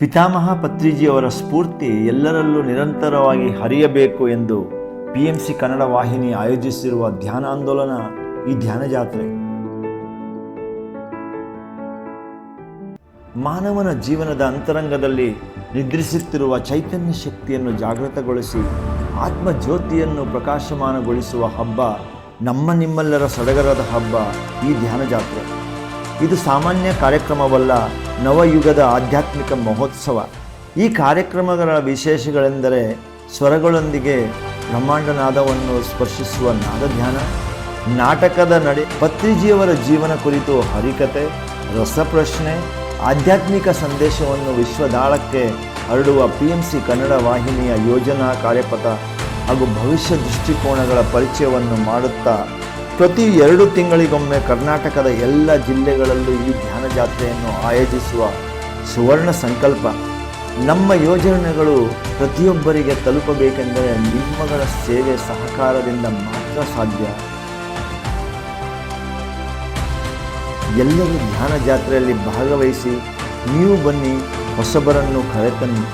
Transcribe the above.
ಪಿತಾಮಹ ಪತ್ರಿಜಿಯವರ ಸ್ಫೂರ್ತಿ ಎಲ್ಲರಲ್ಲೂ ನಿರಂತರವಾಗಿ ಹರಿಯಬೇಕು ಎಂದು PMC ಕನ್ನಡ ವಾಹಿನಿ ಆಯೋಜಿಸಿರುವ ಧ್ಯಾನಾಂದೋಲನ ಈ ಧ್ಯಾನ ಜಾತ್ರೆ. ಮಾನವನ ಜೀವನದ ಅಂತರಂಗದಲ್ಲಿ ನಿದ್ರಿಸುತ್ತಿರುವ ಚೈತನ್ಯ ಶಕ್ತಿಯನ್ನು ಜಾಗೃತಗೊಳಿಸಿ ಆತ್ಮಜ್ಯೋತಿಯನ್ನು ಪ್ರಕಾಶಮಾನಗೊಳಿಸುವ ಹಬ್ಬ, ನಮ್ಮ ನಿಮ್ಮೆಲ್ಲರ ಸಡಗರದ ಹಬ್ಬ ಈ ಧ್ಯಾನ ಜಾತ್ರೆ. ಇದು ಸಾಮಾನ್ಯ ಕಾರ್ಯಕ್ರಮವಲ್ಲ, ನವಯುಗದ ಆಧ್ಯಾತ್ಮಿಕ ಮಹೋತ್ಸವ. ಈ ಕಾರ್ಯಕ್ರಮಗಳ ವಿಶೇಷಗಳೆಂದರೆ ಸ್ವರಗಳೊಂದಿಗೆ ಬ್ರಹ್ಮಾಂಡ ನಾದವನ್ನು ಸ್ಪರ್ಶಿಸುವ ನಾದಧ್ಯಾನ, ನಾಟಕದ ನಡೆ, ಪತ್ರಿಜಿಯವರ ಜೀವನ ಕುರಿತು ಹರಿಕತೆ, ರಸಪ್ರಶ್ನೆ, ಆಧ್ಯಾತ್ಮಿಕ ಸಂದೇಶವನ್ನು ವಿಶ್ವದಾಳಕ್ಕೆ ಹರಡುವ PMC ಕನ್ನಡ ವಾಹಿನಿಯ ಯೋಜನಾ ಕಾರ್ಯಪಥ ಹಾಗೂ ಭವಿಷ್ಯ ದೃಷ್ಟಿಕೋನಗಳ ಪರಿಚಯವನ್ನು ಮಾಡುತ್ತಾ ಪ್ರತಿ 2 ತಿಂಗಳಿಗೊಮ್ಮೆ ಕರ್ನಾಟಕದ ಎಲ್ಲ ಜಿಲ್ಲೆಗಳಲ್ಲೂ ಈ ಧ್ಯಾನ ಜಾತ್ರೆಯನ್ನು ಆಯೋಜಿಸುವ ಸುವರ್ಣ ಸಂಕಲ್ಪ. ನಮ್ಮ ಯೋಜನೆಗಳು ಪ್ರತಿಯೊಬ್ಬರಿಗೆ ತಲುಪಬೇಕೆಂದರೆ ನಿಮ್ಮಗಳ ಸೇವೆ ಸಹಕಾರದಿಂದ ಮಾತ್ರ ಸಾಧ್ಯ. ಎಲ್ಲರೂ ಧ್ಯಾನ ಜಾತ್ರೆಯಲ್ಲಿ ಭಾಗವಹಿಸಿ, ನೀವು ಬನ್ನಿ, ಹೊಸಬರನ್ನು ಕರೆತನ್ನಿ.